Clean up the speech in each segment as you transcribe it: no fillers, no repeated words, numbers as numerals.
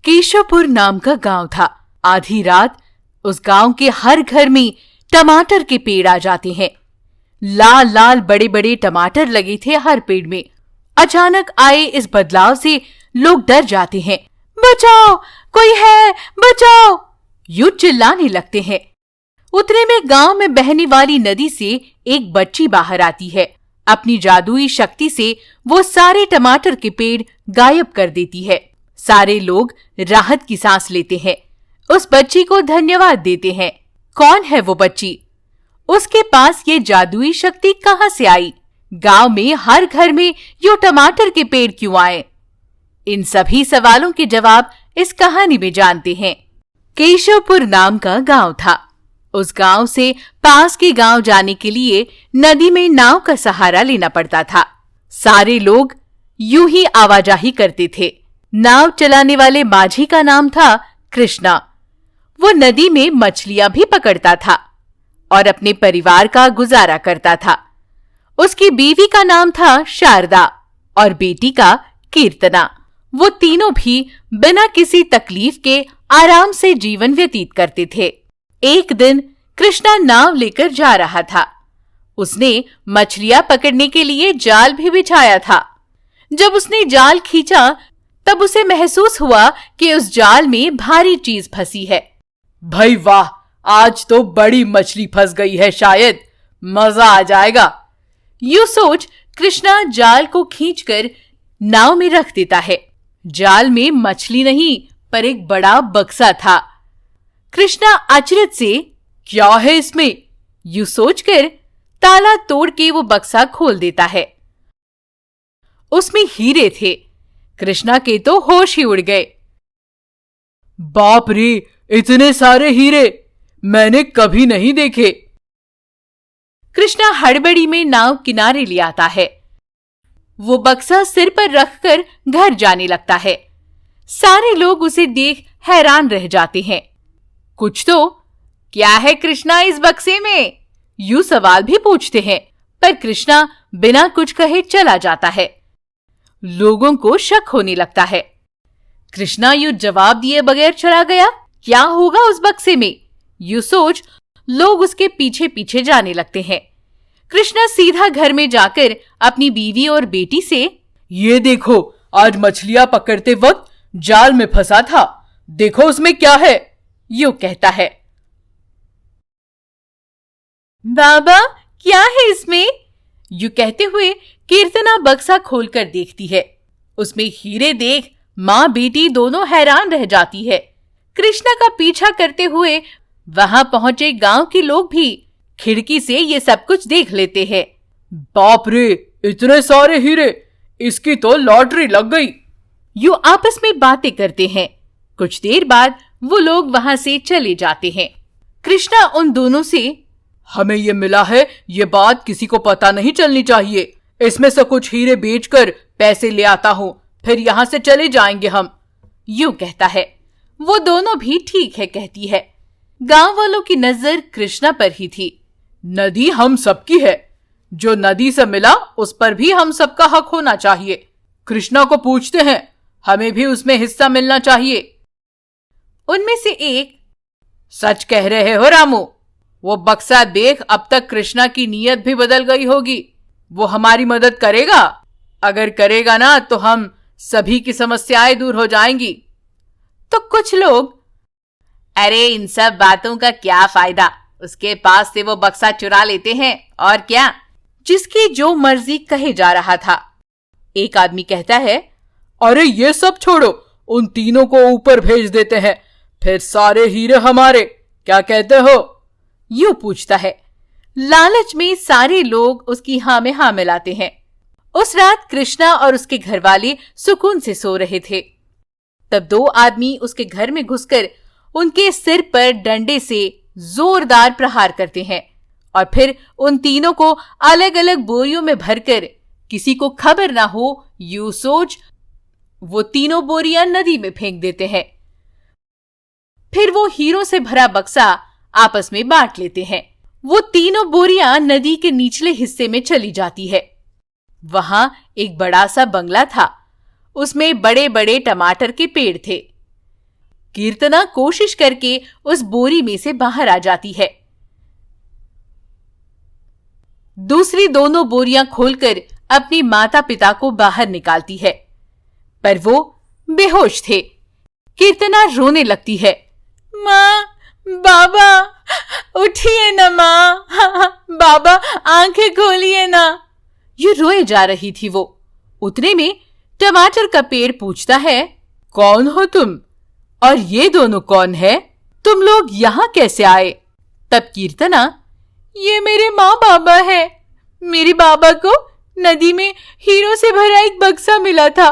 केशवपुर नाम का गांव था। आधी रात उस गांव के हर घर में टमाटर के पेड़ आ जाते हैं। लाल लाल बड़े बड़े टमाटर लगे थे हर पेड़ में। अचानक आए इस बदलाव से लोग डर जाते हैं। बचाओ, कोई है, बचाओ, यूं चिल्लाने लगते हैं। उतने में गांव में बहने वाली नदी से एक बच्ची बाहर आती है। अपनी जादुई शक्ति से वो सारे टमाटर के पेड़ गायब कर देती है। सारे लोग राहत की सांस लेते हैं, उस बच्ची को धन्यवाद देते हैं। कौन है वो बच्ची? उसके पास ये जादुई शक्ति कहां से आई? गांव में हर घर में यूं टमाटर के पेड़ क्यों आए? इन सभी सवालों के जवाब इस कहानी में जानते हैं। केशवपुर नाम का गांव था। उस गांव से पास के गांव जाने के लिए नदी में नाव का सहारा लेना पड़ता था। सारे लोग यूं ही आवाजाही करते थे। नाव चलाने वाले माझी का नाम था कृष्णा। वो नदी में मछलियां भी पकड़ता था और अपने परिवार का गुजारा करता था। उसकी बीवी का नाम था शारदा और बेटी का कीर्तना। वो तीनों भी बिना किसी तकलीफ के आराम से जीवन व्यतीत करते थे। एक दिन कृष्णा नाव लेकर जा रहा था। उसने मछलियां पकड़ने के लिए जाल भी बिछाया था। जब उसने जाल खींचा तब उसे महसूस हुआ कि उस जाल में भारी चीज फंसी है। भाई वाह, आज तो बड़ी मछली फंस गई है, शायद मजा आ जाएगा। यूं सोच कृष्णा जाल को खींचकर नाव में रख देता है। जाल में मछली नहीं पर एक बड़ा बक्सा था। कृष्णा अचरज से क्या है इसमें यूं सोचकर ताला तोड़ के वो बक्सा खोल देता है। उसमें हीरे थे। कृष्णा के तो होश ही उड़ गए। बाप रे, इतने सारे हीरे मैंने कभी नहीं देखे। कृष्णा हड़बड़ी में नाव किनारे ले आता है। वो बक्सा सिर पर रखकर घर जाने लगता है। सारे लोग उसे देख हैरान रह जाते हैं। कुछ तो क्या है कृष्णा इस बक्से में? यूं सवाल भी पूछते हैं, पर कृष्णा बिना कुछ कहे चला जाता है। लोगों को शक होने लगता है। कृष्णा यूं जवाब दिए बगैर चला गया, क्या होगा उस बक्से में? यूं सोच लोग उसके पीछे पीछे जाने लगते हैं। कृष्णा सीधा घर में जाकर अपनी बीवी और बेटी से, ये देखो, आज मछलियां पकड़ते वक्त जाल में फंसा था, देखो उसमें क्या है, यूं कहता है। बाबा, क्या है इसमें? यूं कहते हुए कीर्तना बक्सा खोलकर देखती है। उसमें हीरे देख माँ बेटी दोनों हैरान रह जाती है। कृष्णा का पीछा करते हुए वहां पहुंचे गांव के लोग भी खिड़की से ये सब कुछ देख लेते हैं। बाप रे, इतने सारे हीरे, इसकी तो लॉटरी लग गई। यूं आपस में बातें करते हैं। कुछ देर बाद वो लोग वहां से चले जाते हैं। कृष्णा उन दोनों से, हमें ये मिला है, ये बात किसी को पता नहीं चलनी चाहिए। इसमें से कुछ हीरे बेचकर पैसे ले आता हूँ, फिर यहाँ से चले जाएंगे हम, यूं कहता है। वो दोनों भी ठीक है कहती है। गांव वालों की नजर कृष्णा पर ही थी। नदी हम सबकी है, जो नदी से मिला उस पर भी हम सबका हक होना चाहिए। कृष्णा को पूछते हैं, हमें भी उसमें हिस्सा मिलना चाहिए। उनमें से एक, सच कह रहे हो रामू, वो बक्सा देख अब तक कृष्णा की नीयत भी बदल गई होगी। वो हमारी मदद करेगा? अगर करेगा ना तो हम सभी की समस्याएं दूर हो जाएंगी। तो कुछ लोग, अरे इन सब बातों का क्या फायदा, उसके पास से वो बक्सा चुरा लेते हैं और क्या। जिसकी जो मर्जी कहे जा रहा था। एक आदमी कहता है, अरे ये सब छोड़ो, उन तीनों को ऊपर भेज देते हैं, फिर सारे हीरे हमारे, क्या कहते हो? यूं पूछता है। लालच में सारे लोग उसकी हाँ में हाँ मिलाते हैं। उस रात कृष्णा और उसके घरवाले सुकून से सो रहे थे। तब दो आदमी उसके घर में घुसकर उनके सिर पर डंडे से जोरदार प्रहार करते हैं और फिर उन तीनों को अलग अलग बोरियों में भरकर, किसी को खबर ना हो यूं सोच, वो तीनों बोरियां नदी में फेंक देते हैं। फिर वो हीरों से भरा बक्सा आपस में बांट लेते हैं। वो तीनों बोरियां नदी के निचले हिस्से में चली जाती है। वहां एक बड़ा सा बंगला था। उसमें बड़े बड़े टमाटर के पेड़ थे। कीर्तना कोशिश करके उस बोरी में से बाहर आ जाती है। दूसरी दोनों बोरियां खोलकर अपनी माता पिता को बाहर निकालती है, पर वो बेहोश थे। कीर्तना रोने लगती है। माँ, बाबा, उठिए ना माँ, बाबा आंखें खोलिए ना। ये रोए जा रही थी वो। उतने में टमाटर का पेड़ पूछता है, कौन हो तुम? और ये दोनों कौन है? तुम लोग यहाँ कैसे आए? तब कीर्तना, ये मेरे माँ बाबा है। मेरे बाबा को नदी में हीरों से भरा एक बक्सा मिला था,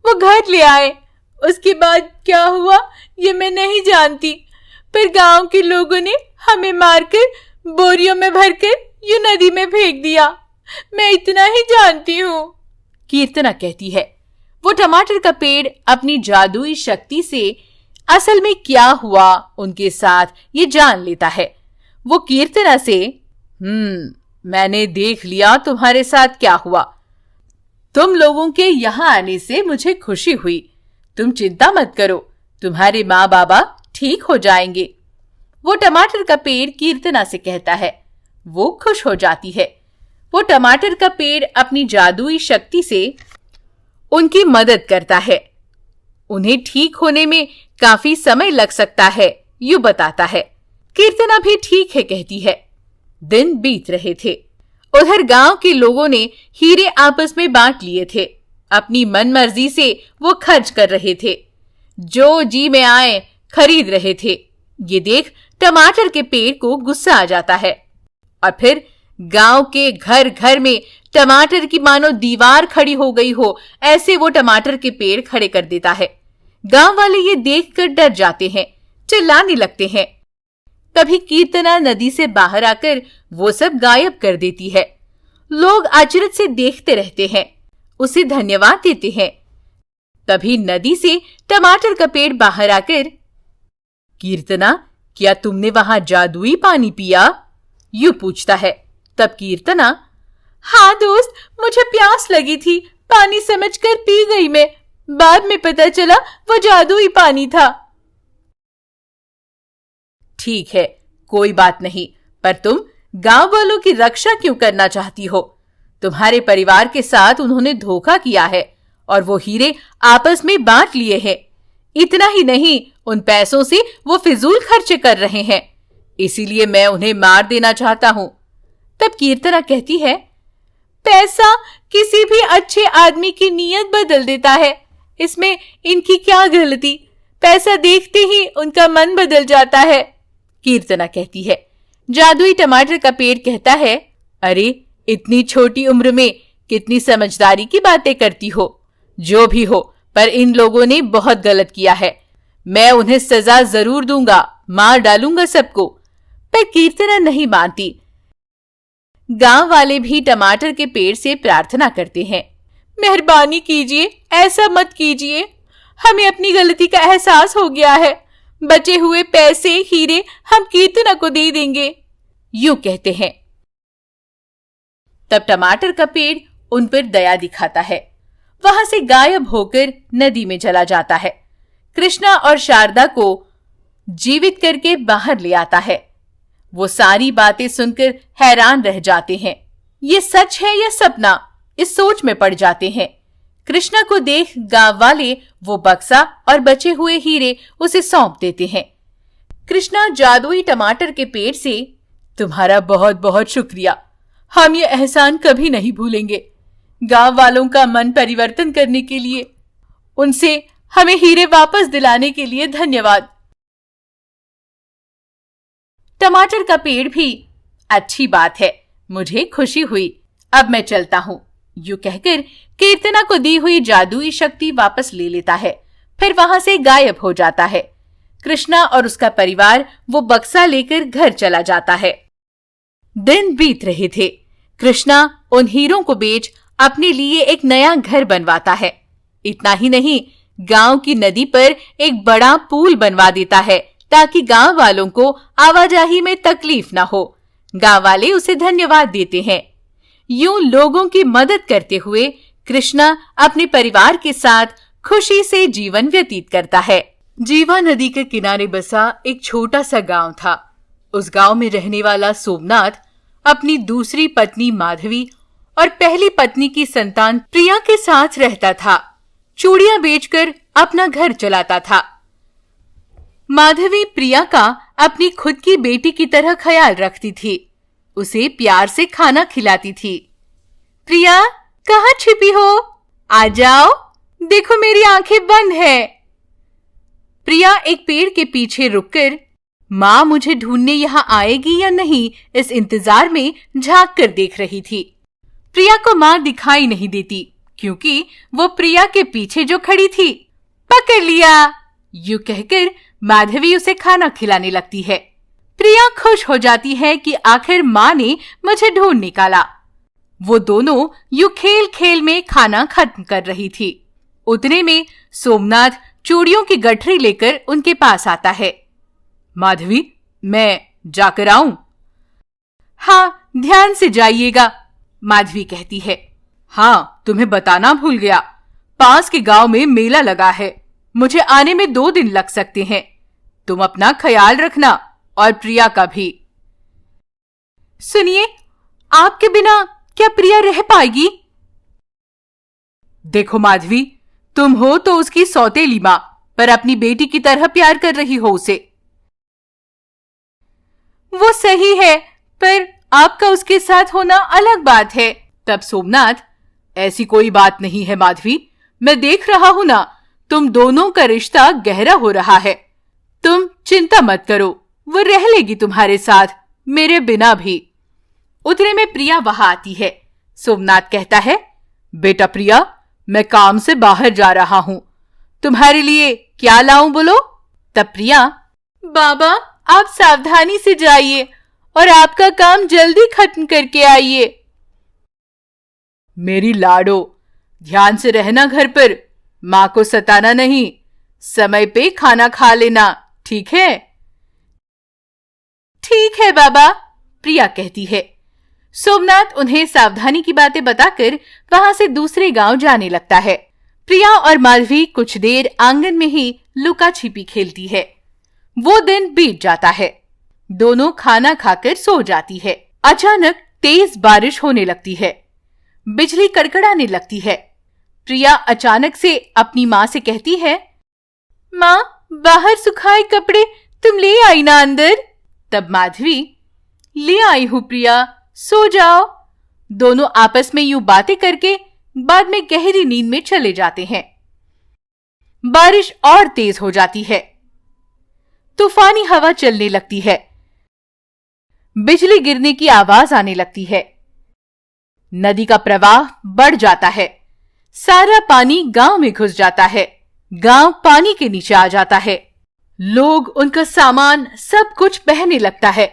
वो घर ले आए। उसके बाद क्या हुआ ये मैं नहीं जानती, पर गांव के लोगों ने हमें मारकर बोरियों में भरकर ये नदी में फेंक दिया। मैं इतना ही जानती हूँ, कीर्तना कहती है। वो टमाटर का पेड़ अपनी जादुई शक्ति से असल में क्या हुआ उनके साथ ये जान लेता है। वो कीर्तना से, मैंने देख लिया तुम्हारे साथ क्या हुआ। तुम लोगों के यहाँ आने से मुझे खुशी हुई। तुम चिंता मत करो, तुम्हारे माँ बाबा ठीक हो जाएंगे। वो टमाटर का पेड़ कीर्तना से कहता है। वो खुश हो जाती है। वो टमाटर का पेड़ अपनी जादुई शक्ति से उनकी मदद करता है। उन्हें ठीक होने में काफी समय लग सकता है, यूं बताता है। कीर्तना भी ठीक है कहती है। दिन बीत रहे थे। उधर गांव के लोगों ने हीरे आपस में बांट लिए थे। अपनी मनमर्जी से वो खर्च कर रहे थे, जो जी में आए खरीद रहे थे। ये देख टमाटर के पेड़ को गुस्सा आ जाता है और फिर गांव के घर घर में टमाटर की मानो दीवार खड़ी हो गई हो, ऐसे वो टमाटर के पेड़ खड़े कर देता है। गांव वाले ये देखकर डर जाते हैं, चिल्लाने लगते हैं। तभी कीर्तना नदी से बाहर आकर वो सब गायब कर देती है। लोग अचरज से देखते रहते हैं, उसे धन्यवाद देते हैं। तभी नदी से टमाटर का पेड़ बाहर आकर, कीर्तना, क्या तुमने वहां जादुई पानी पिया? यूं पूछता है। तब कीर्तना, हाँ दोस्त, मुझे प्यास लगी थी, पानी समझकर पी गई मैं। बाद में पता चला वो जादुई पानी था। ठीक है, कोई बात नहीं, पर तुम गांव वालों की रक्षा क्यों करना चाहती हो? तुम्हारे परिवार के साथ उन्होंने धोखा किया है और वो हीरे आपस में बांट लिए हैं। इतना ही नहीं, उन पैसों से वो फिजूल खर्चे कर रहे हैं, इसीलिए मैं उन्हें मार देना चाहता हूं। तब कीर्तना कहती है, पैसा किसी भी अच्छे आदमी की नीयत बदल देता है, इसमें इनकी क्या गलती? पैसा देखते ही उनका मन बदल जाता है, कीर्तना कहती है। जादुई टमाटर का पेड़ कहता है, अरे इतनी छोटी उम्र में कितनी समझदारी की बातें करती हो। जो भी हो, पर इन लोगों ने बहुत गलत किया है। मैं उन्हें सजा जरूर दूंगा, मार डालूंगा सबको। पर कीर्तना नहीं मानती। गांव वाले भी टमाटर के पेड़ से प्रार्थना करते हैं, मेहरबानी कीजिए, ऐसा मत कीजिए। हमें अपनी गलती का एहसास हो गया है। बचे हुए पैसे, हीरे हम कीर्तना को दे देंगे, यूं कहते हैं। तब टमाटर का पेड़ उन पर दया दिखाता है, वहां से गायब होकर नदी में चला जाता है। कृष्णा और शारदा को जीवित करके बाहर ले आता है। वो सारी बातें सुनकर हैरान रह जाते हैं। ये सच है या सपना, इस सोच में पड़ जाते हैं। कृष्णा को देख गांव वाले वो बक्सा और बचे हुए हीरे उसे सौंप देते हैं। कृष्णा जादुई टमाटर के पेड़ से, तुम्हारा बहुत बहुत शुक्रिया, हम ये एहसान कभी नहीं भूलेंगे। गांव वालों का मन परिवर्तन करने के लिए, उनसे हमें हीरे वापस दिलाने के लिए धन्यवाद। टमाटर का पेड़ भी, अच्छी बात है, मुझे खुशी हुई, अब मैं चलता हूं, यूं कहकर कीर्तना को दी हुई जादुई शक्ति वापस ले लेता है, फिर वहां से गायब हो जाता है। कृष्णा और उसका परिवार वो बक्सा लेकर घर चला जाता है। दिन बीत रहे थे। कृष्णा उन हीरों को बेच अपने लिए एक नया घर बनवाता है। इतना ही नहीं, गांव की नदी पर एक बड़ा पुल बनवा देता है ताकि गांव वालों को आवाजाही में तकलीफ ना हो। गांव वाले उसे धन्यवाद देते हैं। यूं लोगों की मदद करते हुए कृष्णा अपने परिवार के साथ खुशी से जीवन व्यतीत करता है। जीवा नदी के किनारे बसा एक छोटा सा गांव था। उस गांव में रहने वाला सोमनाथ अपनी दूसरी पत्नी माधवी और पहली पत्नी की संतान प्रिया के साथ रहता था। चूड़ियां बेचकर अपना घर चलाता था। माधवी प्रिया का अपनी खुद की बेटी की तरह ख्याल रखती थी। उसे प्यार से खाना खिलाती थी। प्रिया, कहाँ छिपी हो? आ जाओ, देखो मेरी आंखें बंद है। प्रिया एक पेड़ के पीछे रुककर माँ मुझे ढूंढने यहाँ आएगी या नहीं इस इंतजार में झांक कर देख रही थी। प्रिया को माँ दिखाई नहीं देती क्योंकि वो प्रिया के पीछे जो खड़ी थी। पकड़ लिया, यूं कहकर माधवी उसे खाना खिलाने लगती है। प्रिया खुश हो जाती है कि आखिर माँ ने मुझे ढूंढ निकाला। वो दोनों यूं खेल खेल में खाना खत्म कर रही थी। उतने में सोमनाथ चूड़ियों की गठरी लेकर उनके पास आता है। माधवी, मैं जाकर आऊं? हाँ, ध्यान से जाइएगा, माधवी कहती है। हाँ, तुम्हें बताना भूल गया, पास के गांव में मेला लगा है। मुझे आने में 2 दिन लग सकते हैं। तुम अपना ख्याल रखना और प्रिया का भी। सुनिए, आपके बिना क्या प्रिया रह पाएगी? देखो माधवी, तुम हो तो उसकी सौतेली मां, पर अपनी बेटी की तरह प्यार कर रही हो उसे। वो सही है, पर आपका उसके साथ होना अलग बात है। तब सोमनाथ, ऐसी कोई बात नहीं है माधवी, मैं देख रहा हूं ना, तुम दोनों का रिश्ता गहरा हो रहा है। तुम चिंता मत करो, वो रह लेगी तुम्हारे साथ, मेरे बिना भी। उतने में प्रिया वहां आती है। सोमनाथ कहता है, बेटा प्रिया, मैं काम से बाहर जा रहा हूं, तुम्हारे लिए क्या लाऊं बोलो? तब प्रिया, बाबा आप सावधानी से जाइए और आपका काम जल्दी खत्म करके आइए। मेरी लाडो, ध्यान से रहना घर पर, माँ को सताना नहीं, समय पे खाना खा लेना, ठीक है? ठीक है बाबा, प्रिया कहती है। सोमनाथ उन्हें सावधानी की बातें बताकर वहां से दूसरे गांव जाने लगता है। प्रिया और माधवी कुछ देर आंगन में ही लुका छिपी खेलती है। वो दिन बीत जाता है। दोनों खाना खाकर सो जाती है। अचानक तेज बारिश होने लगती है। बिजली कड़कड़ाने लगती है। प्रिया अचानक से अपनी माँ से कहती है, माँ, बाहर सुखाए कपड़े तुम ले आई ना अंदर? तब माधवी, ले आई हूं प्रिया, सो जाओ। दोनों आपस में यूं बातें करके बाद में गहरी नींद में चले जाते हैं। बारिश और तेज हो जाती है। तूफानी हवा चलने लगती है। बिजली गिरने की आवाज आने लगती है। नदी का प्रवाह बढ़ जाता है। सारा पानी गांव में घुस जाता है। गांव पानी के नीचे आ जाता है। लोग, उनका सामान, सब कुछ बहने लगता है।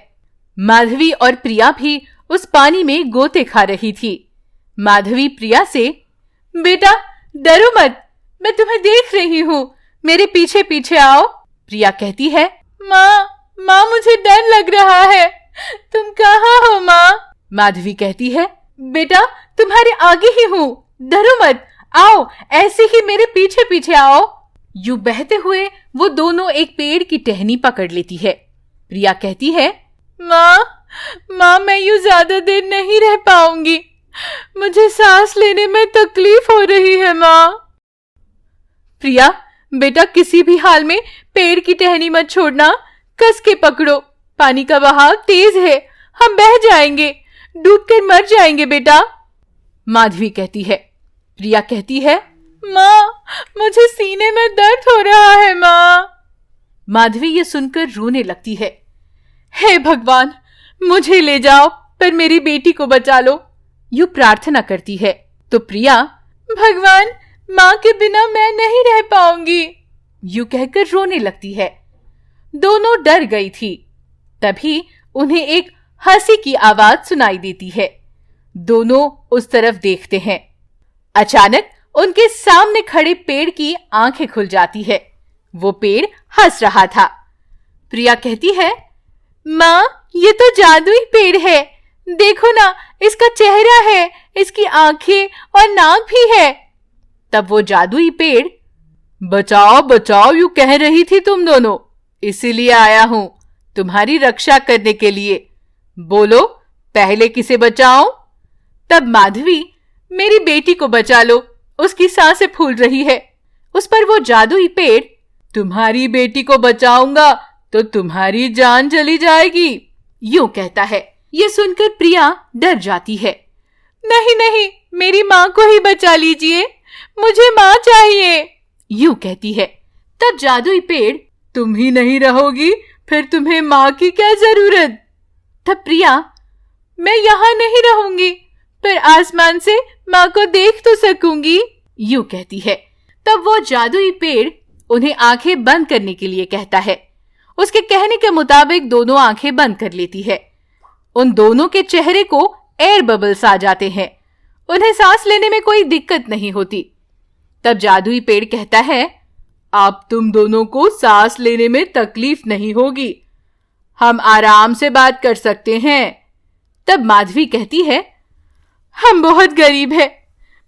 माधवी और प्रिया भी उस पानी में गोते खा रही थी। माधवी प्रिया से, बेटा डरो मत, मैं तुम्हें देख रही हूँ, मेरे पीछे पीछे आओ। प्रिया कहती है, माँ मुझे डर लग रहा है, तुम कहाँ हो माँ? माधवी कहती है, बेटा तुम्हारे आगे ही हूँ, डरो मत, आओ ऐसे ही मेरे पीछे पीछे आओ। यूं बहते हुए वो दोनों एक पेड़ की टहनी पकड़ लेती है। प्रिया कहती है, माँ मैं यूं ज्यादा देर नहीं रह पाऊंगी, मुझे सांस लेने में तकलीफ हो रही है माँ। प्रिया, बेटा किसी भी हाल में पेड़ की टहनी मत छोड़ना, कस के पकड़ो, पानी का बहाव तेज है, हम बह जाएंगे, डूबकर मर जाएंगे बेटा। माधवी कहती है। प्रिया कहती है, माँ मुझे सीने में दर्द हो रहा है माँ। माधवी ये सुनकर रोने लगती है। हे भगवान, मुझे ले जाओ पर मेरी बेटी को बचा लो, यूं प्रार्थना करती है। तो प्रिया, भगवान माँ के बिना मैं नहीं रह पाऊंगी, यूं कहकर रोने लगती है। दोनों डर गई थी। तभी उन्हें एक हंसी की आवाज सुनाई देती है। दोनों उस तरफ देखते हैं। अचानक उनके सामने खड़े पेड़ की आंखें खुल जाती है। वो पेड़ हंस रहा था। प्रिया कहती है, माँ ये तो जादुई पेड़ है, देखो ना, इसका चेहरा है, इसकी आंखें और नाक भी है। तब वो जादुई पेड़ बचाओ बचाओ यूं कह रही थी तुम दोनों, इसीलिए आया हूं तुम्हारी रक्षा करने के लिए। बोलो पहले किसे बचाऊं? तब माधवी, मेरी बेटी को बचा लो, उसकी सांसें फूल रही है। उस पर वो जादुई पेड़, तुम्हारी बेटी को बचाऊंगा तो तुम्हारी जान चली जाएगी, यूं कहता है। ये सुनकर प्रिया डर जाती है। नहीं नहीं, मेरी माँ को ही बचा लीजिए, मुझे माँ चाहिए, यूं कहती है। तब जादुई पेड़, तुम ही नहीं रहोगी फिर तुम्हें माँ की क्या जरूरत? तब प्रिया, मैं यहाँ नहीं रहूंगी, पर आसमान से माँ को देख तो सकूंगी, यूं कहती है। तब वो जादुई पेड़ उन्हें आंखें बंद करने के लिए कहता है। उसके कहने के मुताबिक दोनों आंखें बंद कर लेती है। उन दोनों के चेहरे को एयर बबल्स आ जाते हैं। उन्हें सांस लेने में कोई दिक्कत नहीं होती। तब जादुई पेड़ कहता है, अब तुम दोनों को सांस लेने में तकलीफ नहीं होगी, हम आराम से बात कर सकते हैं। तब माधवी कहती है, हम बहुत गरीब हैं,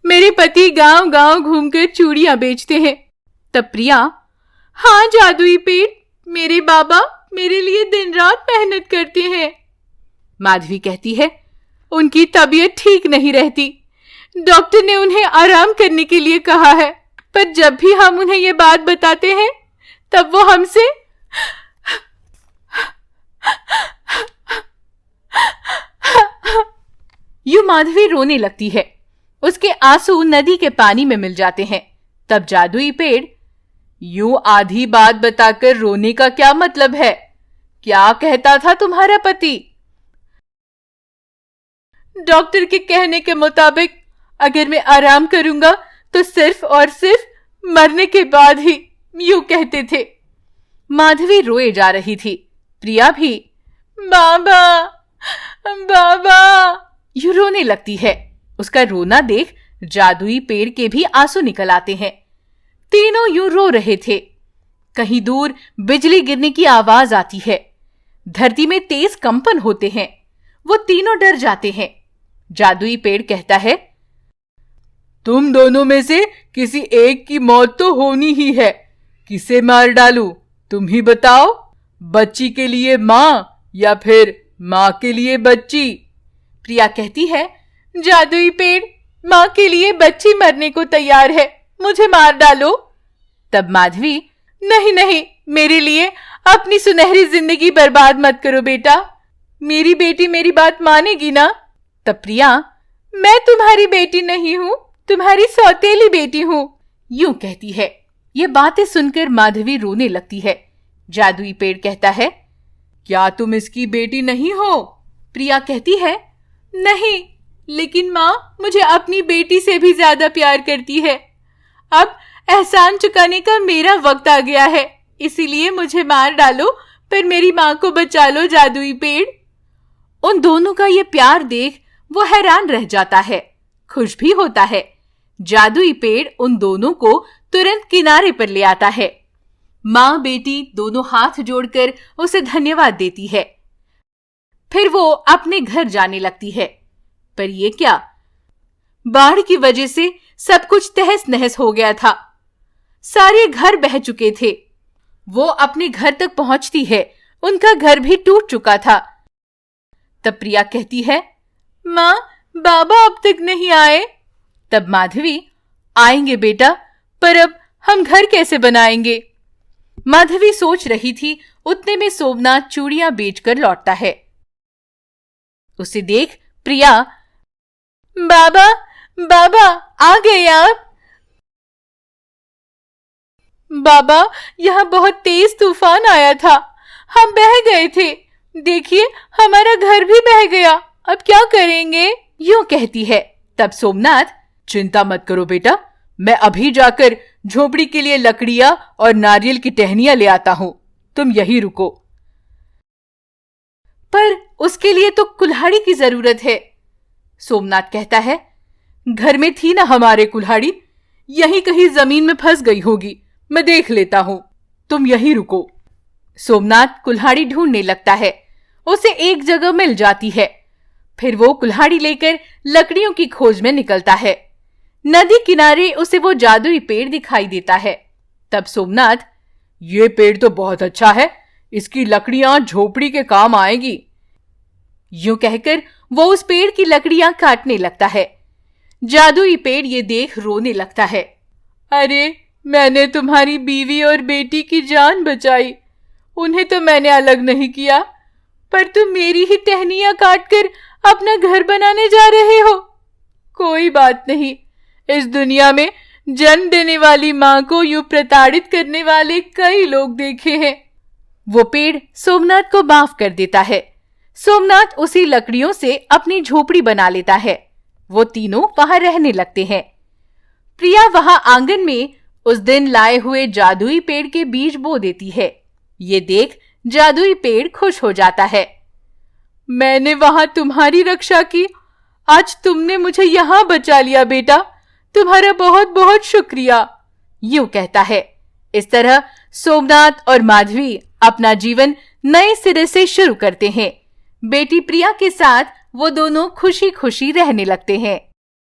मेरे पति गांव गांव घूमकर चूड़ियां बेचते हैं। तब प्रिया, हाँ जादुई पेड़, मेरे बाबा मेरे लिए दिन रात मेहनत करते हैं। माधवी कहती है, उनकी तबीयत ठीक नहीं रहती, डॉक्टर ने उन्हें आराम करने के लिए कहा है, पर जब भी हम उन्हें ये बात बताते हैं तब वो हमसे यूं माधवी रोने लगती है। उसके आंसू नदी के पानी में मिल जाते हैं। तब जादुई पेड़, यूं आधी बात बताकर रोने का क्या मतलब है? क्या कहता था तुम्हारा पति? डॉक्टर के कहने के मुताबिक अगर मैं आराम करूंगा तो सिर्फ और सिर्फ मरने के बाद ही, यूं कहते थे। माधवी रोए जा रही थी। प्रिया भी बाबा बाबा यूं रोने लगती है। उसका रोना देख जादुई पेड़ के भी आंसू निकल आते हैं। तीनों यूं रो रहे थे। कहीं दूर बिजली गिरने की आवाज आती है। धरती में तेज कंपन होते हैं। वो तीनों डर जाते हैं। जादुई पेड़ कहता है, तुम दोनों में से किसी एक की मौत तो होनी ही है। किसे मार डालूं? तुम ही बताओ। बच्ची के लिए माँ या फिर माँ के लिए बच्ची? प्रिया कहती है, जादुई पेड़, माँ के लिए बच्ची मरने को तैयार है, मुझे मार डालो। तब माधवी, नहीं नहीं, मेरे लिए अपनी सुनहरी जिंदगी बर्बाद मत करो बेटा, मेरी बेटी मेरी बात मानेगी ना? तब प्रिया, मैं तुम्हारी बेटी नहीं हूं, तुम्हारी सौतेली बेटी हूं, यूं कहती है। ये बातें सुनकर माधवी रोने लगती है। जादुई पेड़ कहता है, क्या तुम इसकी बेटी नहीं हो? प्रिया कहती है, नहीं, लेकिन माँ मुझे अपनी बेटी से भी ज्यादा प्यार करती है। अब एहसान चुकाने का मेरा वक्त आ गया है, इसीलिए मुझे मार डालो, पर मेरी माँ को बचा लो जादुई पेड़। उन दोनों का ये प्यार देख वो हैरान रह जाता है, खुश भी होता है। जादुई पेड़ उन दोनों को तुरंत किनारे पर ले आता है। माँ बेटी दोनों हाथ जोड़कर उसे धन्यवाद देती है। फिर वो अपने घर जाने लगती है। पर ये क्या, बाढ़ की वजह से सब कुछ तहस नहस हो गया था। सारे घर बह चुके थे। वो अपने घर तक पहुंचती है, उनका घर भी टूट चुका था। तब प्रिया कहती है, माँ बाबा अब तक नहीं आए। तब माधवी, आएंगे बेटा, पर अब हम घर कैसे बनाएंगे? माधवी सोच रही थी, उतने में सोमनाथ चूड़ियां बेचकर लौटता है। उसे देख प्रिया, बाबा बाबा आ गए आप? बाबा, यहाँ बहुत तेज तूफान आया था, हम बह गए थे, देखिए हमारा घर भी बह गया, अब क्या करेंगे? यूं कहती है। तब सोमनाथ, चिंता मत करो बेटा, मैं अभी जाकर झोपड़ी के लिए लकड़ियां और नारियल की टहनियां ले आता हूं, तुम यहीं रुको। पर उसके लिए तो कुल्हाड़ी की जरूरत है। सोमनाथ कहता है, घर में थी ना हमारे कुल्हाड़ी, यहीं कहीं जमीन में फंस गई होगी, मैं देख लेता हूं, तुम यहीं रुको। सोमनाथ कुल्हाड़ी ढूंढने लगता है। उसे एक जगह मिल जाती है। फिर वो कुल्हाड़ी लेकर लकड़ियों की खोज में निकलता है। नदी किनारे उसे वो जादुई पेड़ दिखाई देता है। तब सोमनाथ, ये पेड़ तो बहुत अच्छा है, इसकी लकड़ियां झोपड़ी के काम आएगी। यूं कहकर वो उस पेड़ की लकड़ियां काटने लगता है। जादुई पेड़ ये देख रोने लगता है। अरे, मैंने तुम्हारी बीवी और बेटी की जान बचाई, उन्हें तो मैंने अलग नहीं किया, पर तुम मेरी ही टहनियां काटकर अपना घर बनाने जा रहे हो। कोई बात नहीं, इस दुनिया में जन्म देने वाली मां को यूं प्रताड़ित करने वाले कई लोग देखे हैं। वो पेड़ सोमनाथ को माफ कर देता है। सोमनाथ उसी लकड़ियों से अपनी झोपड़ी बना लेता है। वो तीनों वहां रहने लगते हैं। प्रिया वहां आंगन में उस दिन लाए हुए जादुई पेड़ के बीज बो देती है। ये देख जादुई पेड़ खुश हो जाता है। मैंने वहां तुम्हारी रक्षा की, आज तुमने मुझे यहाँ बचा लिया बेटा, तुम्हारा बहुत बहुत शुक्रिया, यूं कहता है। इस तरह सोमनाथ और माधवी अपना जीवन नए सिरे से शुरू करते हैं। बेटी प्रिया के साथ वो दोनों खुशी खुशी रहने लगते हैं।